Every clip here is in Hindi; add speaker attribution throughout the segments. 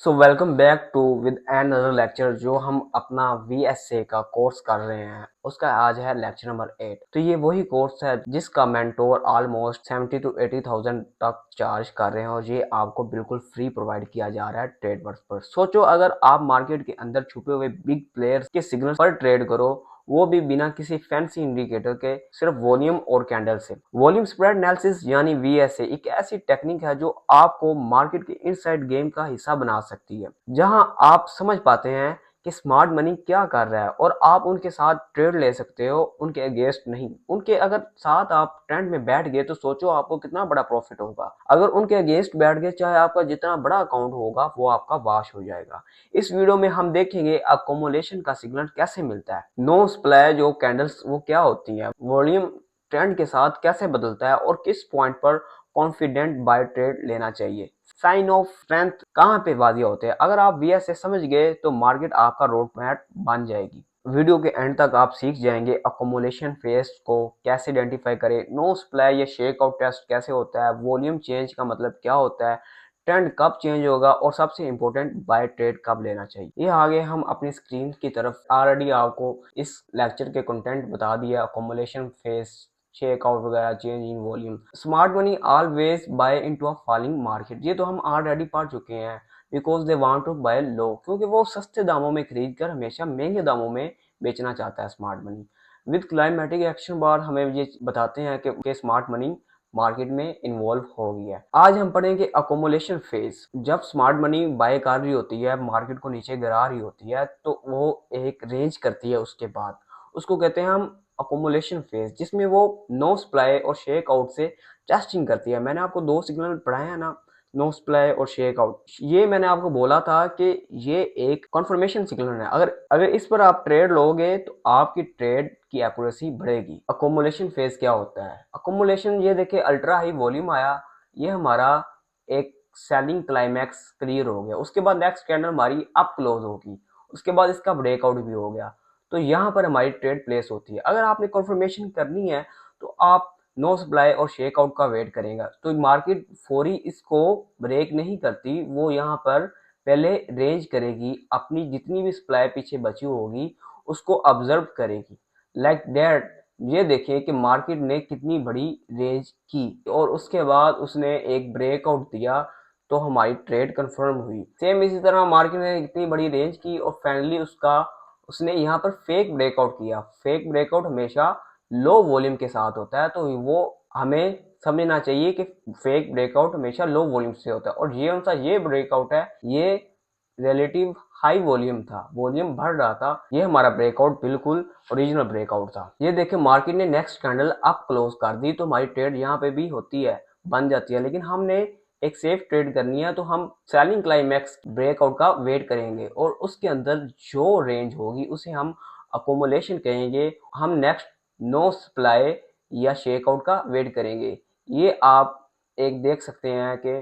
Speaker 1: So welcome back to with another lecture जो हम अपना VSA का कोर्स कर रहे हैं। उसका आज है लेक्चर नंबर 8। तो ये वही कोर्स है जिसका मेंटोर ऑलमोस्ट 70 to 80,000 तक चार्ज कर रहे हैं और ये आपको बिल्कुल फ्री प्रोवाइड किया जा रहा है ट्रेडवर्क्स पर। सोचो अगर आप मार्केट के अंदर छुपे हुए बिग प्लेयर्स के सिग्नल पर ट्रेड करो, वो भी बिना किसी फैंसी इंडिकेटर के, सिर्फ वॉल्यूम और कैंडल से। वॉल्यूम स्प्रेड एनालिसिस यानी VSA एक ऐसी टेक्निक है जो आपको मार्केट के इनसाइड गेम का हिस्सा बना सकती है, जहां आप समझ पाते हैं कि स्मार्ट मनी क्या कर रहा है और आप उनके साथ ट्रेड ले सकते हो, उनके अगेंस्ट नहीं। उनके अगर साथ आप ट्रेंड में बैठ गए तो सोचो आपको कितना बड़ा प्रॉफिट होगा। अगर उनके अगेंस्ट बैठ गए, चाहे आपका जितना बड़ा अकाउंट होगा वो आपका वॉश हो जाएगा। इस वीडियो में हम देखेंगे अकोमोलेशन का सिग्नल कैसे मिलता है, नो सप्लाई जो कैंडल्स वो क्या होती है, वॉल्यूम ट्रेंड के साथ कैसे बदलता है और किस पॉइंट पर कॉन्फिडेंट बाय ट्रेड लेना चाहिए, साइन ऑफ स्ट्रेंथ कहाँ पे वादिया होते हैं। अगर आप VSA समझ गए तो मार्केट आपका रोड मैप बन जाएगी। वीडियो के एंड तक आप सीख जाएंगे अकोमोलेशन फेज को कैसे आइडेंटिफाई करें, नो सप्लाई या शेक आउट टेस्ट कैसे होता है, वॉल्यूम चेंज का मतलब क्या होता है, ट्रेंड कब चेंज होगा और सबसे इंपॉर्टेंट बाय ट्रेड कब लेना चाहिए। ये आगे हम अपनी स्क्रीन की तरफ ऑलरेडी आपको इस लेक्चर के कंटेंट बता दिया, अकोमोलेशन फेज, शेक आउट वगैरह, change in volume. Smart money always buy into a falling market, ये तो हम ऑलरेडी पढ़ चुके हैं। Because they want to buy low, क्योंकि वो सस्ते दामों में खरीद कर हमेशा महंगे दामों में बेचना चाहता है smart money. With climactic action bar हमें ये बताते हैं कि स्मार्ट मनी मार्केट में इन्वॉल्व हो गया है। आज हम पढ़ेंगे अकोमोलेशन फेज। जब स्मार्ट मनी बाय कर रही होती है, मार्केट को नीचे गिरा रही होती है, तो वो एक रेंज करती है, उसके बाद उसको कहते हैं हम अकोमोलेशन फेज, जिसमें वो नो सप्लाई और शेक आउट से टेस्टिंग करती है। मैंने आपको दो सिग्नल पढ़ाए हैं ना, नो सप्लाई और शेक आउट। ये मैंने आपको बोला था कि ये एक कन्फर्मेशन सिग्नल है। अगर अगर इस पर आप ट्रेड लोगे तो आपकी ट्रेड की एक्यूरेसी बढ़ेगी। अकोमोलेशन फेज क्या होता है? अकोमोलेशन, ये देखिए अल्ट्रा हाई वॉल्यूम आया, ये हमारा एक सेलिंग क्लाइमैक्स क्लियर हो गया। उसके बाद नेक्स्ट कैंडल हमारी अप क्लोज होगी, उसके बाद इसका ब्रेकआउट भी हो गया, तो यहाँ पर हमारी ट्रेड प्लेस होती है। अगर आपने कन्फर्मेशन करनी है तो आप नो सप्लाई और शेक आउट का वेट करेगा। तो मार्केट फौरी इसको ब्रेक नहीं करती, वो यहाँ पर पहले रेंज करेगी, अपनी जितनी भी सप्लाई पीछे बची होगी उसको ऑब्जर्व करेगी। लाइक दैट, ये देखिए कि मार्केट ने कितनी बड़ी रेंज की और उसके बाद उसने एक ब्रेकआउट दिया, तो हमारी ट्रेड कंफर्म हुई। सेम इसी तरह मार्केट ने इतनी बड़ी रेंज की और फाइनली उसने यहाँ पर फेक ब्रेकआउट किया। फेक ब्रेकआउट हमेशा लो वॉल्यूम के साथ होता है, तो वो हमें समझना चाहिए कि फेक ब्रेकआउट हमेशा लो वॉल्यूम से होता है। और ये उनका ये ब्रेकआउट है, ये रिलेटिव हाई वॉल्यूम था, वॉल्यूम बढ़ रहा था, ये हमारा ब्रेकआउट बिल्कुल ओरिजिनल ब्रेकआउट था। ये देखिए मार्केट ने नेक्स्ट कैंडल अप क्लोज कर दी, तो हमारी ट्रेड यहाँ पे भी होती है, बन जाती है। लेकिन हमने एक सेफ ट्रेड करनी है, तो हम सेलिंग क्लाइमैक्स ब्रेकआउट का वेट करेंगे और उसके अंदर जो रेंज होगी उसे हम अकोमोलेशन कहेंगे। हम नेक्स्ट नो सप्लाई या शेकआउट का वेट करेंगे। ये आप एक देख सकते हैं कि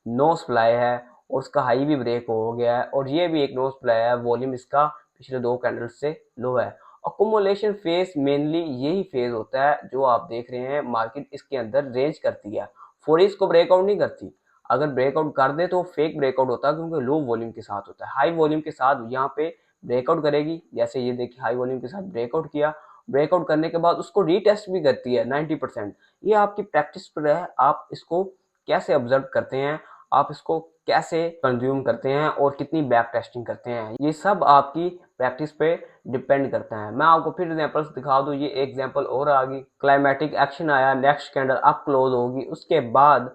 Speaker 1: नो सप्लाई है और उसका हाई भी ब्रेक हो गया है, और ये भी एक नो सप्लाई है, वॉल्यूम इसका पिछले दो कैंडल्स से लो है। अकोमोलेशन फेज मेनली यही फेज होता है जो आप देख रहे हैं, मार्केट इसके अंदर रेंज करती है, फौरी इसको ब्रेकआउट नहीं करती। अगर ब्रेकआउट कर दे तो फेक ब्रेकआउट होता है, क्योंकि लो वॉल्यूम के साथ होता है। हाई वॉल्यूम के साथ यहाँ पे ब्रेकआउट करेगी, जैसे ये देखिए हाई वॉल्यूम के साथ ब्रेकआउट किया, ब्रेकआउट करने के बाद उसको रीटेस्ट भी करती है 90%। ये आपकी प्रैक्टिस पर है, आप इसको कैसे ऑब्जर्व करते हैं, आप इसको कैसे कंज्यूम करते हैं और कितनी बैक टेस्टिंग करते हैं, ये सब आपकी प्रैक्टिस पे डिपेंड करता है। मैं आपको फिर एग्जांपल्स दिखा दूं, ये एग्जांपल और आ गई, क्लाइमेटिक एक्शन आया, नेक्स्ट कैंडल अप क्लोज होगी, उसके बाद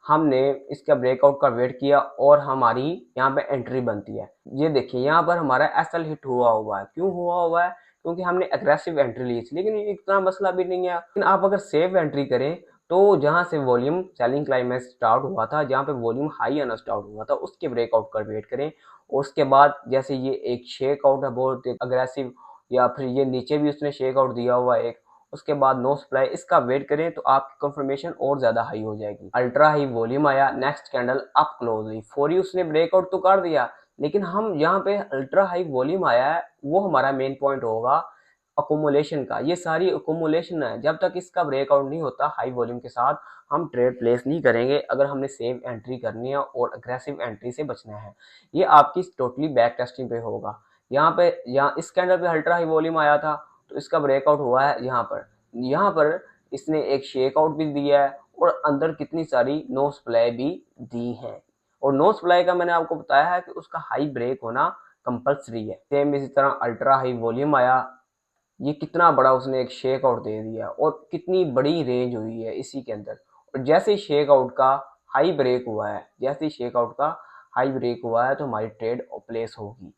Speaker 1: हमने इसका ब्रेकआउट का वेट किया और हमारी यहाँ पे एंट्री बनती है। ये देखिए यहाँ पर हमारा SL हिट हुआ है। क्यों हुआ है? क्योंकि हमने अग्रेसिव एंट्री ली थी। लेकिन इतना मसला भी नहीं है, लेकिन आप अगर सेफ एंट्री करें तो जहां से वॉल्यूम सेलिंग क्लाइमैक्स स्टार्ट हुआ था, जहां पे वॉल्यूम हाई आना स्टार्ट हुआ था, उसके ब्रेकआउट का वेट करें। और उसके बाद जैसे ये एक शेक आउट है बहुत अग्रेसिव, या फिर ये नीचे भी उसने शेक आउट दिया हुआ है एक, उसके बाद नो सप्लाई, इसका वेट करें तो आपकी कंफर्मेशन और ज्यादा हाई हो जाएगी। अल्ट्रा हाई वॉल्यूम आया, नेक्स्ट कैंडल अप क्लोज हुई, फौरी उसने ब्रेकआउट तो कर दिया, लेकिन हम यहाँ पे अल्ट्रा हाई वॉल्यूम आया है, वो हमारा मेन पॉइंट होगा अकोमोलेशन का, ये सारी अकोमोलेशन है। जब तक इसका ब्रेकआउट नहीं होता हाई वॉल्यूम के साथ हम ट्रेड प्लेस नहीं करेंगे अगर हमने सेफ एंट्री करनी है और अग्रेसिव एंट्री से बचना है। ये आपकी टोटली बैक टेस्टिंग पे होगा। यहाँ इस कैंडल पे अल्ट्रा हाई वॉल्यूम आया था तो इसका ब्रेकआउट हुआ है यहाँ पर इसने एक शेकआउट भी दिया है और अंदर कितनी सारी नो सप्लाई भी दी है। और नो सप्लाई का मैंने आपको बताया है कि उसका हाई ब्रेक होना कंपल्सरी है। सेम इसी तरह अल्ट्रा हाई वॉल्यूम आया, ये कितना बड़ा उसने एक शेक आउट दे दिया और कितनी बड़ी रेंज हुई है इसी के अंदर। और जैसे शेक आउट का हाई ब्रेक हुआ है, जैसे ही शेक आउट का हाई ब्रेक हुआ है तो हमारी ट्रेड प्लेस होगी।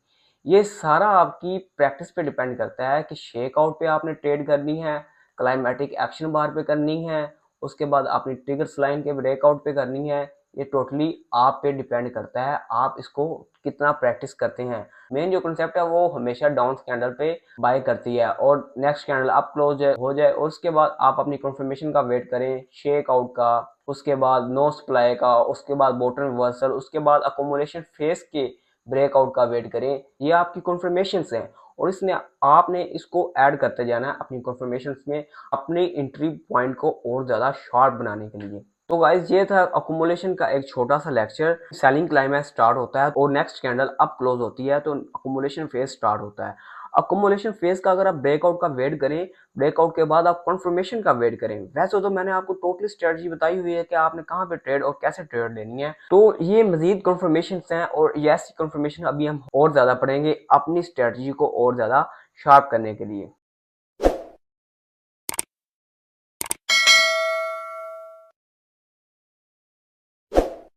Speaker 1: ये सारा आपकी प्रैक्टिस पे डिपेंड करता है कि शेक आउट पे आपने ट्रेड करनी है, क्लाइमेटिक एक्शन बार पे करनी है, उसके बाद अपनी ट्रिगर्स लाइन के ब्रेकआउट पे करनी है। ये टोटली आप पे डिपेंड करता है, आप इसको कितना प्रैक्टिस करते हैं। मेन जो कंसेप्ट है वो हमेशा डाउन कैंडल पे बाय करती है और नेक्स्ट कैंडल अप क्लोज हो जाए और उसके बाद आप अपनी कंफर्मेशन का वेट करें, शेक आउट का, उसके बाद नो सप्लाई का, उसके बाद बॉटम रिवर्सल, उसके बाद अकोमोलेशन फेस के ब्रेकआउट का वेट करें। ये आपकी कंफर्मेशन हैं और इसने आपने इसको ऐड करते जाना है अपनी कंफर्मेशन में अपने एंट्री पॉइंट को और ज़्यादा शार्प बनाने के लिए। तो गाइज ये था अकोमोलेशन का एक छोटा सा लेक्चर। सेलिंग क्लाइमैक्स स्टार्ट होता है और नेक्स्ट कैंडल अप क्लोज होती है तो अकोमोलेशन फेज स्टार्ट होता है। अकोमोलेशन फेज का अगर आप ब्रेकआउट का वेट करें, ब्रेकआउट के बाद आप कंफर्मेशन का वेट करें। वैसे तो मैंने आपको टोटली स्ट्रेटजी बताई हुई है कि आपने कहाँ पे ट्रेड और कैसे ट्रेड लेनी है। तो ये मजीद कंफर्मेशन हैं और ये ऐसी कंफर्मेशन अभी हम और ज्यादा पढ़ेंगे अपनी स्ट्रेटजी को और ज्यादा शार्प करने के लिए।